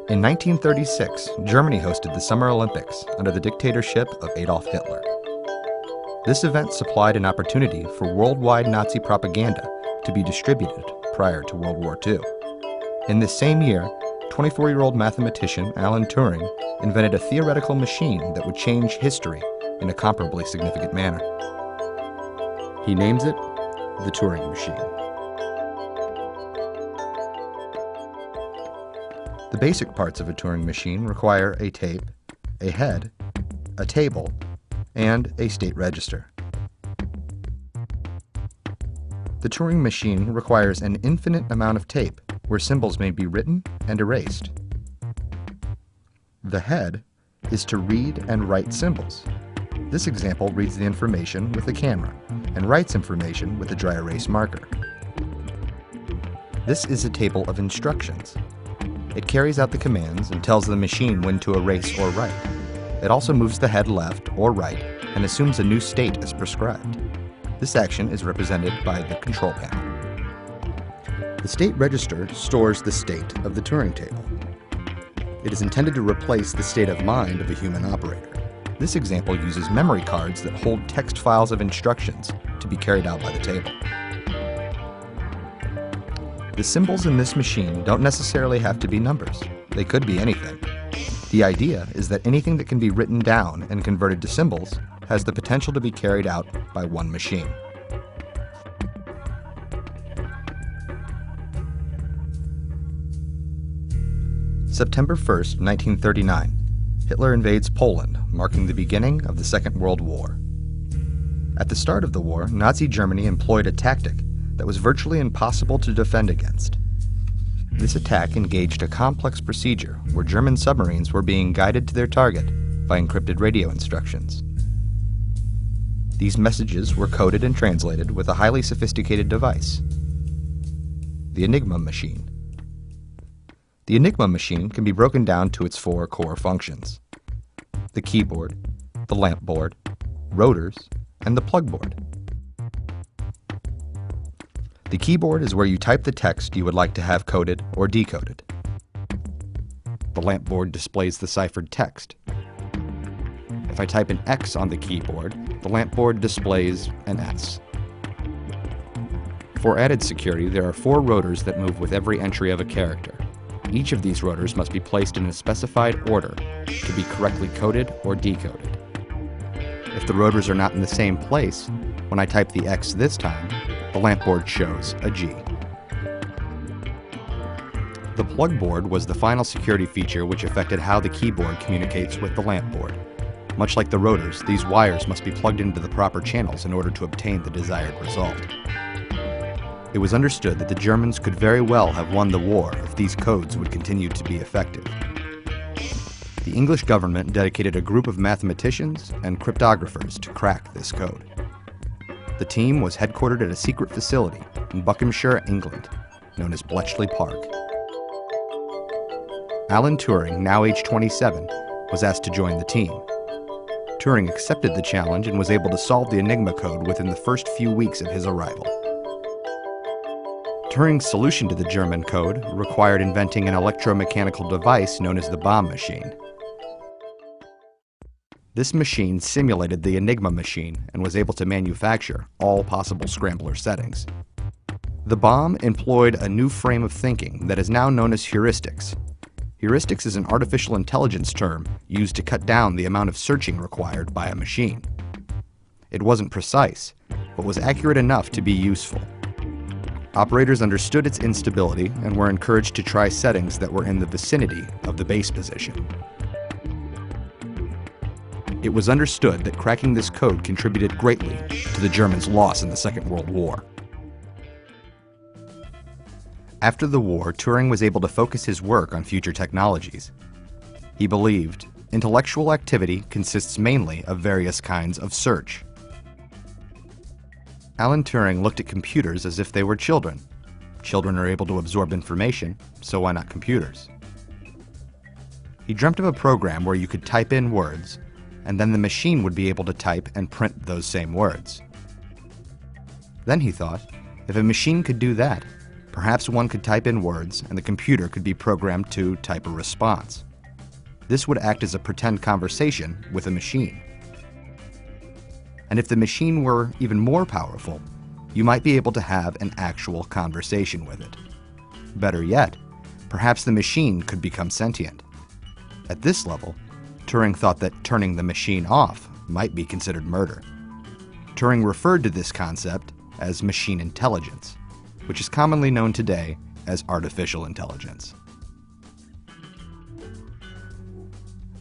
In 1936, Germany hosted the Summer Olympics under the dictatorship of Adolf Hitler. This event supplied an opportunity for worldwide Nazi propaganda to be distributed prior to World War II. In this same year, 24-year-old mathematician Alan Turing invented a theoretical machine that would change history in a comparably significant manner. He names it the Turing machine. The basic parts of a Turing machine require a tape, a head, a table, and a state register. The Turing machine requires an infinite amount of tape where symbols may be written and erased. The head is to read and write symbols. This example reads the information with the camera and writes information with a dry erase marker. This is a table of instructions. It carries out the commands and tells the machine when to erase or write. It also moves the head left or right and assumes a new state as prescribed. This action is represented by the control panel. The state register stores the state of the Turing table. It is intended to replace the state of mind of a human operator. This example uses memory cards that hold text files of instructions to be carried out by the table. The symbols in this machine don't necessarily have to be numbers. They could be anything. The idea is that anything that can be written down and converted to symbols has the potential to be carried out by one machine. September 1st, 1939. Hitler invades Poland, marking the beginning of the Second World War. At the start of the war, Nazi Germany employed a tactic that was virtually impossible to defend against. This attack engaged a complex procedure where German submarines were being guided to their target by encrypted radio instructions. These messages were coded and translated with a highly sophisticated device, the Enigma machine. The Enigma machine can be broken down to its four core functions: the keyboard, the lamp board, rotors, and the plug board. The keyboard is where you type the text you would like to have coded or decoded. The lamp board displays the ciphered text. If I type an X on the keyboard, the lamp board displays an S. For added security, there are 4 rotors that move with every entry of a character. Each of these rotors must be placed in a specified order to be correctly coded or decoded. If the rotors are not in the same place, when I type the X this time, the lamp board shows a G. The plug board was the final security feature which affected how the keyboard communicates with the lamp board. Much like the rotors, these wires must be plugged into the proper channels in order to obtain the desired result. It was understood that the Germans could very well have won the war if these codes would continue to be effective. The English government dedicated a group of mathematicians and cryptographers to crack this code. The team was headquartered at a secret facility in Buckinghamshire, England, known as Bletchley Park. Alan Turing, now age 27, was asked to join the team. Turing accepted the challenge and was able to solve the Enigma code within the first few weeks of his arrival. Turing's solution to the German code required inventing an electromechanical device known as the bomb machine. This machine simulated the Enigma machine and was able to manufacture all possible scrambler settings. The bomb employed a new frame of thinking that is now known as heuristics. Heuristics is an artificial intelligence term used to cut down the amount of searching required by a machine. It wasn't precise, but was accurate enough to be useful. Operators understood its instability and were encouraged to try settings that were in the vicinity of the base position. It was understood that cracking this code contributed greatly to the Germans' loss in the Second World War. After the war, Turing was able to focus his work on future technologies. He believed intellectual activity consists mainly of various kinds of search. Alan Turing looked at computers as if they were children. Children are able to absorb information, so why not computers? He dreamt of a program where you could type in words, and then the machine would be able to type and print those same words. Then he thought, if a machine could do that, Perhaps one could type in words and the computer could be programmed to type a response. This would act as a pretend conversation with a machine. And if the machine were even more powerful, you might be able to have an actual conversation with it. Better yet, perhaps the machine could become sentient. At this level, Turing thought that turning the machine off might be considered murder. Turing referred to this concept as machine intelligence, which is commonly known today as artificial intelligence.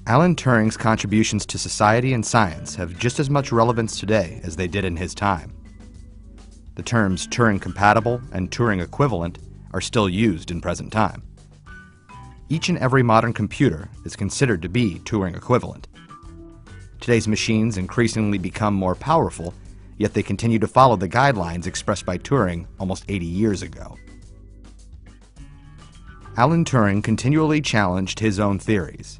Alan Turing's contributions to society and science have just as much relevance today as they did in his time. The terms Turing compatible and Turing equivalent are still used in present time. Each and every modern computer is considered to be Turing equivalent. Today's machines increasingly become more powerful, yet they continue to follow the guidelines expressed by Turing almost 80 years ago. Alan Turing continually challenged his own theories.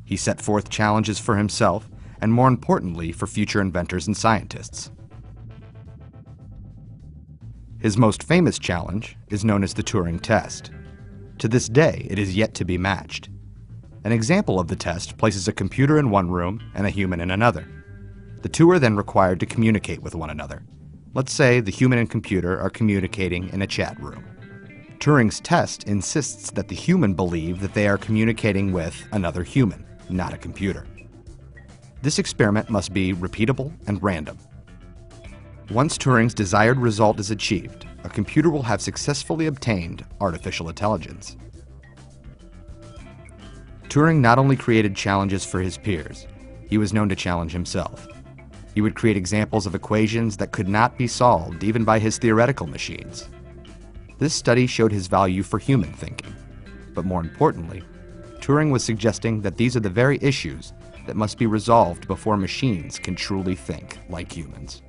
He set forth challenges for himself and, more importantly, for future inventors and scientists. His most famous challenge is known as the Turing test. To this day, it is yet to be matched. An example of the test places a computer in one room and a human in another. The two are then required to communicate with one another. Let's say the human and computer are communicating in a chat room. Turing's test insists that the human believe that they are communicating with another human, not a computer. This experiment must be repeatable and random. Once Turing's desired result is achieved, a computer will have successfully obtained artificial intelligence. Turing not only created challenges for his peers, he was known to challenge himself. He would create examples of equations that could not be solved even by his theoretical machines. This study showed his value for human thinking, but more importantly, Turing was suggesting that these are the very issues that must be resolved before machines can truly think like humans.